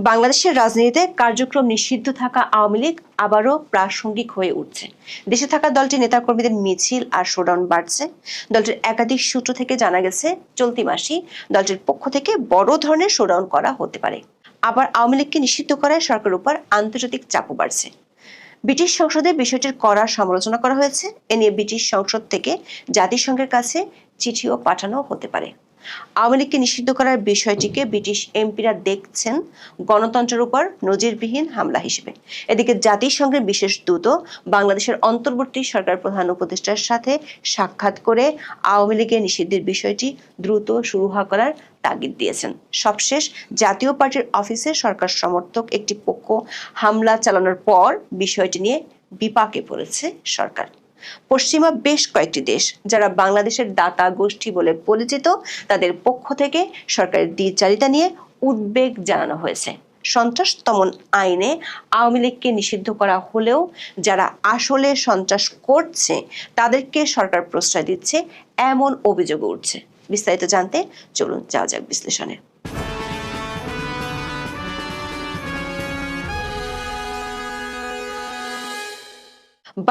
বাংলাদেশের রাজনীতিতে কার্যক্রম নিষিদ্ধ থাকা আওয়ামী লীগ আবারও প্রাসঙ্গিক হয়ে উঠছে। দেশে থাকা দলটির নেতাকর্মীদের মিছিল আর শোডাউন বাড়ছে। দলটির একাধিক সূত্র থেকে জানা গেছে, চলতি মাসেই দলটির পক্ষ থেকে বড় ধরনের শোডাউন করা হতে পারে। আবার আওয়ামী লীগকে নিষিদ্ধ করায় সরকারের উপর আন্তর্জাতিক চাপও বাড়ছে। ব্রিটিশ সংসদে বিষয়টির কড়া সমালোচনা করা হয়েছে। এ নিয়ে ব্রিটিশ সংসদ থেকে জাতিসংঘের কাছে চিঠিও পাঠানো হতে পারে। আওয়ামী লীগকে নিষিদ্ধ করার বিষয়টিকে ব্রিটিশ এমপিরা দেখছেন গণতন্ত্রের উপর নজিরবিহীন হামলা হিসেবে। এদিকে জাতিসংঘের বিশেষ দূত বাংলাদেশের অন্তর্বর্তী সরকার প্রধান উপদেষ্টার সাথে সাক্ষাৎ করে আওয়ামী লীগের নিষিদ্ধের বিষয়টি দ্রুত শুরু করার তাগিদ দিয়েছেন। সবশেষ জাতীয় পার্টির অফিসে সরকার সমর্থক একটি পক্ষ হামলা চালানোর পর বিষয়টি নিয়ে বিপাকে পড়েছে সরকার। পশ্চিমা বেশ কয়েকটি দেশ যারা বাংলাদেশের দাতা গোষ্ঠী বলে পরিচিত, তাদের পক্ষ থেকে সরকারের দ্বিচারিতা নিয়ে উদ্বেগ জানানো হয়েছে। সন্ত্রাস দমন আইনে আওয়ামী লীগকে নিষিদ্ধ করা হলেও যারা আসলে সন্ত্রাস করছে তাদেরকে সরকার প্রশ্রয় দিচ্ছে, এমন অভিযোগ উঠছে। বিস্তারিত জানতে চলুন যাওয়া যাক বিশ্লেষণে।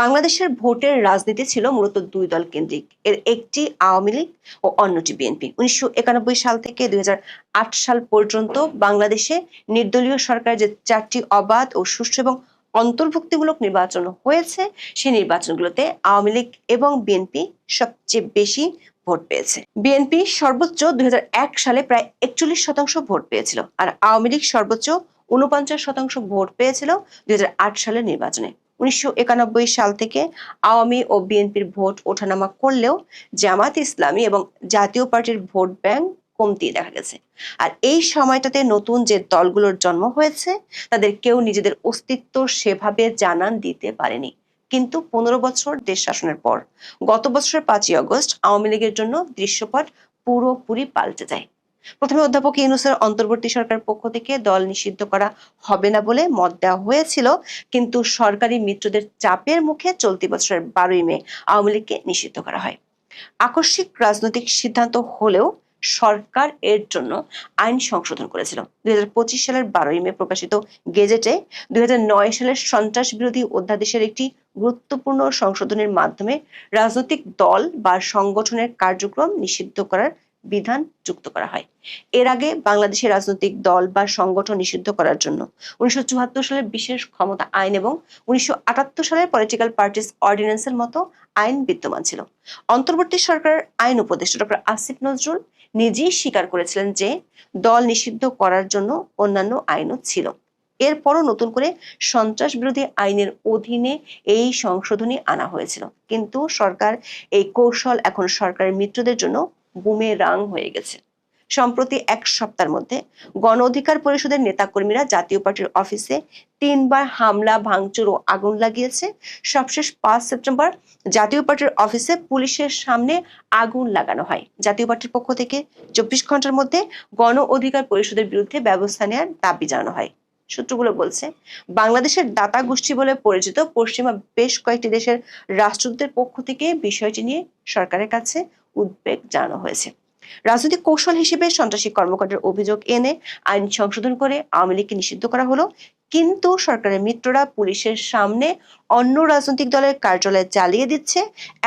বাংলাদেশের ভোটের রাজনীতি ছিল মূলত দুই দল কেন্দ্রিক। এর একটি আওয়ামী লীগ ও অন্যটি বিএনপি। 1991 সাল থেকে 2008 সাল পর্যন্ত বাংলাদেশে নির্দলীয় সরকার যে 4টি অবাধ ও সুষ্ঠু এবং অন্তর্ভুক্তিমূলক নির্বাচন হয়েছে, সেই নির্বাচনগুলোতে আওয়ামী লীগ এবং বিএনপি সবচেয়ে বেশি ভোট পেয়েছে। বিএনপি সর্বোচ্চ 2001 সালে প্রায় 41% ভোট পেয়েছিল, আর আওয়ামী লীগ সর্বোচ্চ 49% ভোট পেয়েছিল 2008 সালের নির্বাচনে। 1991 সাল থেকে আওয়ামী ও বিএনপির ভোট ওঠানামা করলেও জামাত ইসলামী এবং জাতীয় পার্টির ভোট ব্যাংক কমতি দেখা গেছে। আর এই সময়টাতে নতুন যে দলগুলোর জন্ম হয়েছে, তাদের কেউ নিজেদের অস্তিত্ব সেভাবে জানান দিতে পারেনি। কিন্তু 15 বছর দেশ শাসনের পর গত বছরের 5ই আগস্ট আওয়ামী লীগের জন্য দৃশ্যপট পুরোপুরি পাল্টে যায়। প্রথমে অধ্যাপক ইউনূসের অন্তর্বর্তী সরকার পক্ষ থেকে দল নিষিদ্ধ করা হবে না বলে মত দেওয়া হয়েছিল, কিন্তু সরকারি মিত্রদের চাপের মুখে চলতি বছরের 12ই মে আওয়ামী লীগকে নিষিদ্ধ করা হয়। আকস্মিক রাজনৈতিক সিদ্ধান্ত হলেও সরকার এর জন্য আইন সংশোধন করেছিল। 2025 সালের 12ই মে প্রকাশিত গেজেটে 2009 সালের সন্ত্রাস বিরোধী অধ্যাদেশের একটি গুরুত্বপূর্ণ সংশোধনের মাধ্যমে রাজনৈতিক দল বা সংগঠনের কার্যক্রম নিষিদ্ধ করার বিধান যুক্ত করা হয়। এর আগে বাংলাদেশের রাজনৈতিক দল বা সংগঠন নিষিদ্ধ করার জন্য 1974 সালের বিশেষ ক্ষমতা আইন এবং 1978 সালের পলিটিক্যাল পার্টিস অর্ডিন্যান্সের মতো আইন বিদ্যমান ছিল। অন্তর্বর্তী সরকারের আইন উপদেষ্টা ডক্টর আসিফ নজরুল নিজেই স্বীকার করেছিলেন যে দল নিষিদ্ধ করার জন্য অন্যান্য আইনও ছিল। এরপরও নতুন করে সন্ত্রাস বিরোধী আইনের অধীনে এই সংশোধনী আনা হয়েছিল, কিন্তু সরকার এই কৌশল এখন সরকারের মিত্রদের জন্য বুমেরাং হয়ে গেছে। সম্প্রতি এক সপ্তাহের মধ্যে গণ অধিকার পরিষদের নেতাকর্মীরা জাতীয় পার্টির অফিসে 3বার হামলা, ভাঙচুর ও আগুন লাগিয়েছে। সবশেষ 5 সেপ্টেম্বর জাতীয় পার্টির অফিসে পুলিশের সামনে আগুন লাগানো হয়। জাতীয় পার্টির পক্ষ থেকে 24 ঘন্টার মধ্যে গণ অধিকার পরিষদের বিরুদ্ধে ব্যবস্থা নেওয়ার দাবি জানানো হয়। সূত্রগুলো বলছে, বাংলাদেশের দাতা গোষ্ঠী বলে পরিচিত পশ্চিমা বেশ কয়েকটি দেশের রাষ্ট্রদূতের পক্ষ থেকে বিষয়টি নিয়ে সরকারের কাছে উদ্বেগ জানানো হয়েছে। রাজনৈতিক কৌশল হিসেবে সন্ত্রাসী কর্মকাণ্ডের অভিযোগ এনে আইন সংশোধন করে আওয়ামী লীগকে নিষিদ্ধ করা হলো, কিন্তু সরকারের মিত্ররা পুলিশের সামনে অন্য রাজনৈতিক দলের কার্যালয় চালিয়ে দিচ্ছে।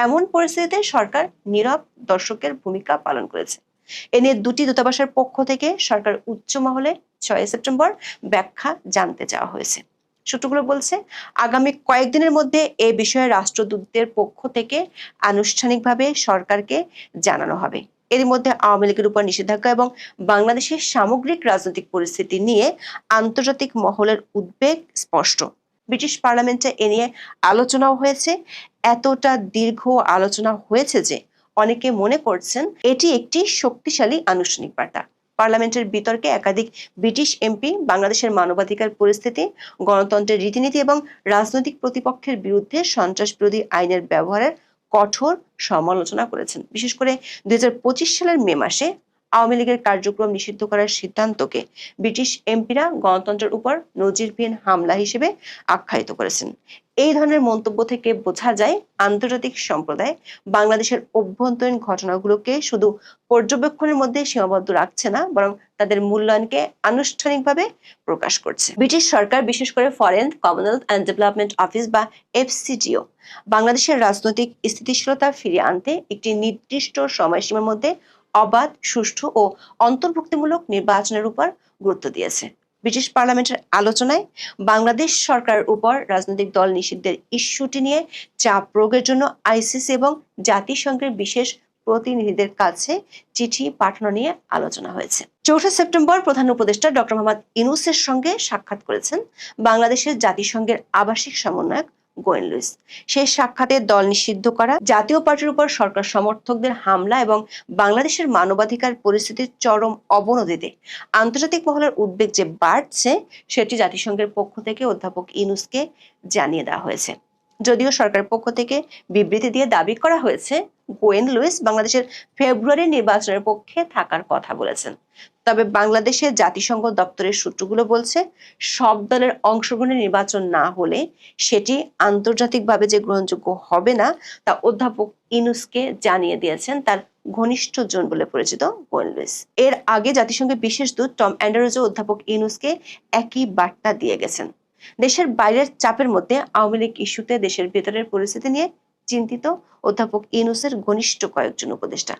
এমন পরিস্থিতিতে সরকার নীরব দর্শকের ভূমিকা পালন করেছে। এ নিয়ে দুটি দূতাবাসের পক্ষ থেকে সরকার উচ্চ মহলে 6 সেপ্টেম্বর ব্যাখ্যা জানতে চাওয়া হয়েছে। সূত্রগুলো বলছে, আগামী কয়েকদিনের মধ্যে এ বিষয়ে রাষ্ট্রদূতদের পক্ষ থেকে আনুষ্ঠানিকভাবে সরকারকে জানানো হবে। এর মধ্যে আওয়ামী লীগের উপর নিষেধাজ্ঞা এবং বাংলাদেশের সামগ্রিক রাজনৈতিক পরিস্থিতি নিয়ে আন্তর্জাতিক মহলের উদ্বেগ স্পষ্ট। ব্রিটিশ পার্লামেন্টে এ নিয়ে আলোচনাও হয়েছে। এতটা দীর্ঘ আলোচনা হয়েছে যে অনেকে মনে করছেন এটি একটি শক্তিশালী আনুষ্ঠানিক বার্তা। পার্লামেন্টের বিতর্কে একাধিক ব্রিটিশ এমপি বাংলাদেশের মানবাধিকার পরিস্থিতি, গণতন্ত্রের রীতিনীতি এবং রাজনৈতিক প্রতিপক্ষের বিরুদ্ধে সন্ত্রাস বিরোধী আইনের ব্যবহারের কঠোর সমালোচনা করেছেন। বিশেষ করে 2025 সালের মে মাসে আওয়ামী লীগের কার্যক্রম নিষিদ্ধ করার সিদ্ধান্তকে ব্রিটিশ এমপিরা গণতন্ত্রের উপর নজিরবিহীন হামলা হিসেবে আখ্যায়িত করেছেন। এই ধরনের মন্তব্য থেকে বোঝা যায় আন্তর্জাতিক সম্প্রদায় বাংলাদেশের অভ্যন্তরীণ ঘটনাগুলোকে শুধু পর্যবেক্ষণের মধ্যে সীমাবদ্ধ রাখছে না, বরং তাদের মূল্যায়নকে আনুষ্ঠানিকভাবে প্রকাশ করছে। ব্রিটিশ সরকার, বিশেষ করে foreign, Commonwealth and development office বা এফসিডিও, বাংলাদেশের রাজনৈতিক স্থিতিশীলতা ফিরিয়ে আনতে একটি নির্দিষ্ট সময়সীমার মধ্যে অবাধ, সুষ্ঠু ও অন্তর্ভুক্তিমূলক নির্বাচনের উপর গুরুত্ব দিয়েছে। ব্রিটিশ পার্লামেন্টের আলোচনায় বাংলাদেশ সরকারের উপর রাজনৈতিক দল নিষিদ্ধের ইস্যুটি নিয়ে চাপ প্রয়োগের জন্য আইসিসি এবং জাতিসংঘের বিশেষ প্রতিনিধিদের কাছে চিঠি পাঠানো নিয়ে আলোচনা হয়েছে। 4 সেপ্টেম্বর প্রধান উপদেষ্টা ডক্টর মোহাম্মদ ইউনূসের সঙ্গে সাক্ষাৎ করেছেন বাংলাদেশের জাতিসংঘের আবাসিক সমন্বয়ক গোয়েন লুইস। সেই সাক্ষাতে দল নিষিদ্ধ করা, জাতীয় পার্টির উপর সরকার সমর্থকদের হামলা এবং বাংলাদেশের মানবাধিকার পরিস্থিতির চরম অবনতিতে আন্তর্জাতিক মহলের উদ্বেগ যে বাড়ছে, সেটি জাতিসংঘের পক্ষ থেকে অধ্যাপক ইউনূসকে জানিয়ে দেওয়া হয়েছে। যদিও সরকারের পক্ষ থেকে বিবৃতি দিয়ে দাবি করা হয়েছে গোয়েন লুইস বাংলাদেশের ফেব্রুয়ারি নির্বাচনের পক্ষে থাকার কথা বলেছেন, তবে বাংলাদেশের জাতিসংঘ দপ্তরের সূত্রগুলো বলছে সব দলের অংশগ্রহণে নির্বাচন না হলে সেটি আন্তর্জাতিকভাবে যে গ্রহণযোগ্য হবে না তা অধ্যাপক ইউনূসকে জানিয়ে দিয়েছেন তার ঘনিষ্ঠ জন বলে পরিচিত গোয়েন লুইস। এর আগে জাতিসংঘের বিশেষ দূত টম অ্যান্ডারসও অধ্যাপক ইউনূসকে একই বার্তা দিয়ে গেছেন। দেশের বাইরের চাপের মধ্যে আওয়ামী লীগ ইস্যুতে দেশের ভেতরের পরিস্থিতি নিয়ে চিন্তিত অধ্যাপক ইউনূসের ঘনিষ্ঠ কয়েকজন উপদেষ্টা।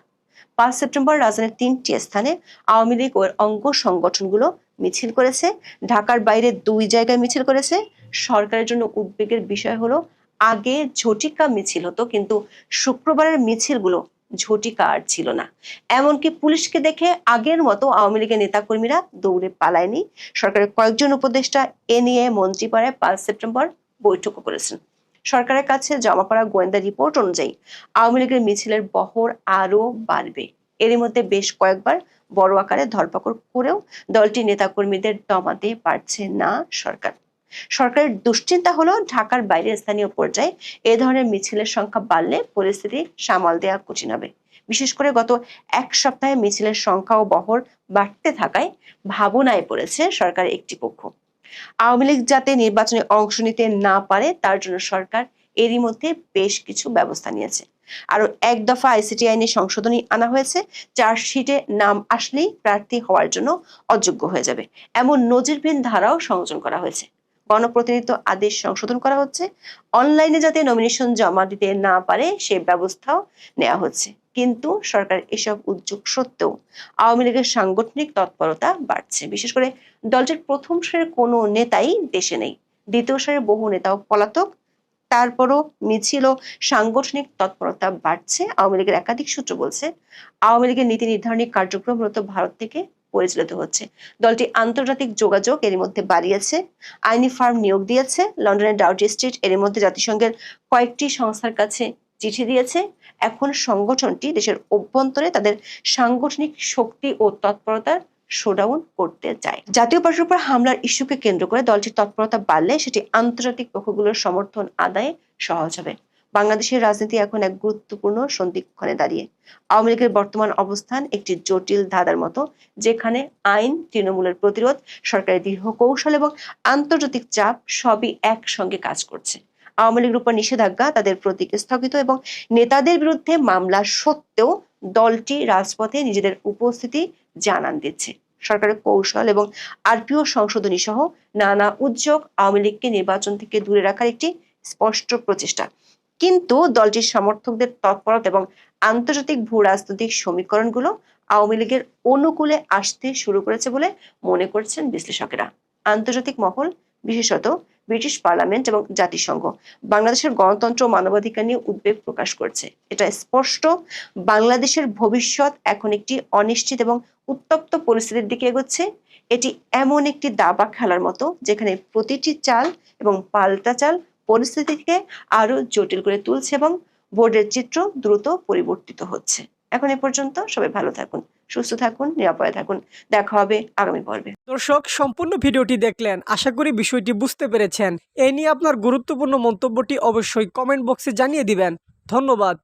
5 সেপ্টেম্বর রাজধানীর 3টি স্থানে আওয়ামী লীগ ও অঙ্গ সংগঠনগুলো মিছিল করেছে। ঢাকার বাইরে 2 জায়গায় মিছিল করেছে। সরকারের জন্য উদ্বেগের বিষয় হলো, আগে ঝটিকা মিছিল হতো, কিন্তু শুক্রবারের মিছিলগুলো ঝটিকা আর ছিল না। এমনকি পুলিশকে দেখে আগের মতো আওয়ামী লীগের নেতাকর্মীরা দৌড়ে পালায়নি। সরকারের কয়েকজন উপদেষ্টা এ নিয়ে মন্ত্রীপাড়ায় 5 সেপ্টেম্বর বৈঠকও করেছেন। সরকারের কাছে জমা পড়া গোয়েন্দা রিপোর্ট অনুযায়ী আওয়ামী লীগের মিছিলের বহর আরো বাড়বে। এরই মধ্যে বেশ কয়েকবার বড় আকারে ধরপাকড় করেও দলটির নেতাকর্মীদের দমাতে পারছে না সরকার। সরকারের দুশ্চিন্তা হলো, ঢাকার বাইরে স্থানীয় পর্যায়ে এ ধরনের মিছিলের সংখ্যা বাড়লে পরিস্থিতি সামাল দেওয়া কঠিন হবে। বিশেষ করে গত 1 সপ্তাহে মিছিলের সংখ্যা ও বহর বাড়তে থাকায় ভাবনায় পড়েছে সরকারের একটি পক্ষ। আওয়ামী লীগ যাতে নির্বাচনে অংশ নিতে না পারে তার জন্য সরকার এরই মধ্যে বেশ কিছু ব্যবস্থা নিয়েছে। আরো 1 দফা আইসিটি আইনে সংশোধনী আনা হয়েছে। চার্জশিটে নাম আসলেই প্রার্থী হওয়ার জন্য অযোগ্য হয়ে যাবে এমন নজিরবিহীন ধারাও সংযোজন করা হয়েছে। গণপ্রতিনিধিত্ব আদেশ সংশোধন করা হচ্ছে। অনলাইনে যাতে নমিনেশন জমা দিতে না পারে সে ব্যবস্থাও নেওয়া হচ্ছে। কিন্তু সরকার এসব উদ্যোগ সত্ত্বেও আওয়ামী লীগের সাংগঠনিক তৎপরতা বাড়ছে। বিশেষ করে দলটির প্রথম সারির কোনো নেতাই দেশে নেই, দ্বিতীয় সারির বহু নেতাও পলাতক। তারপরও মিছিল ও সাংগঠনিক তৎপরতা বাড়ছে। আওয়ামী লীগের একাধিক সূত্র বলছে, আওয়ামী লীগের নীতি নির্ধারণী কার্যক্রম মূলত ভারত থেকে পরিচালিত হচ্ছে। দলটি আন্তর্জাতিক যোগাযোগ এর মধ্যে বাড়িয়েছে, আইনি ফার্ম নিয়োগ দিয়েছে। লন্ডনের ডাউটি স্ট্রিট এর মধ্যে জাতিসংঘের কয়েকটি সংস্থার কাছে চিঠি দিয়েছে। এখন সংগঠনটি দেশের অভ্যন্তরে তাদের সাংগঠনিক শক্তি ও তৎপরতার শোডাউন করতে চায়। জাতীয় পার্টির উপর হামলার ইস্যুকে কেন্দ্র করে দলটির তৎপরতা বাড়লে সেটি আন্তর্জাতিক পক্ষগুলোর সমর্থন আদায়ে সহজ হবে। বাংলাদেশের রাজনীতি এখন এক গুরুত্বপূর্ণ সন্ধিক্ষণে দাঁড়িয়ে। আওয়ামী লীগের বর্তমান অবস্থান একটি জটিল ধাঁধার মতো, যেখানে আইন, তৃণমূলের প্রতিরোধ, সরকারের দীর্ঘ কৌশল এবং আন্তর্জাতিক চাপ সবই একসঙ্গে কাজ করছে। আওয়ামী লীগের উপর নিষেধাজ্ঞা, তাদের প্রতীক স্থগিত এবং নেতাদের বিরুদ্ধে মামলা সত্ত্বেও দলটি রাজপথে নিজেদের উপস্থিতি জানান দিচ্ছে। সরকারের কৌশল এবং আরপিও সংশোধনী সহ নানা উদ্যোগ আওয়ামী লীগকে নির্বাচন থেকে দূরে রাখার একটি স্পষ্ট প্রচেষ্টা। কিন্তু দলটির সমর্থকদের তৎপরতা এবং আন্তর্জাতিক ভূ রাজনৈতিক সমীকরণগুলো আওয়ামী লীগের অনুকূলে আসতে শুরু করেছে বলে মনে করছেন বিশ্লেষকেরা। আন্তর্জাতিক মহল, বিশেষত ব্রিটিশ পার্লামেন্ট এবং জাতিসংঘ বাংলাদেশের গণতন্ত্র ও মানবাধিকার নিয়ে উদ্বেগ প্রকাশ করছে। এটা স্পষ্ট, বাংলাদেশের ভবিষ্যৎ এখন একটি অনিশ্চিত এবং উত্তপ্ত পরিস্থিতির দিকে এগোচ্ছে। এটি এমন একটি দাবা খেলার মতো, যেখানে প্রতিটি চাল এবং পাল্টা চাল পরিস্থিতিকে আরো জটিল করে তুলছে এবং বোর্ডের চিত্র দ্রুত পরিবর্তিত হচ্ছে। এখন এ পর্যন্ত। সবাই ভালো থাকুন, সুস্থ থাকুন, নিরাপদে থাকুন। দেখা হবে আগামী পর্বে। দর্শক, সম্পূর্ণ ভিডিওটি দেখলেন, আশা করি বিষয়টি বুঝতে পেরেছেন। এই নিয়ে আপনার গুরুত্বপূর্ণ মন্তব্যটি অবশ্যই কমেন্ট বক্সে জানিয়ে দিবেন। ধন্যবাদ।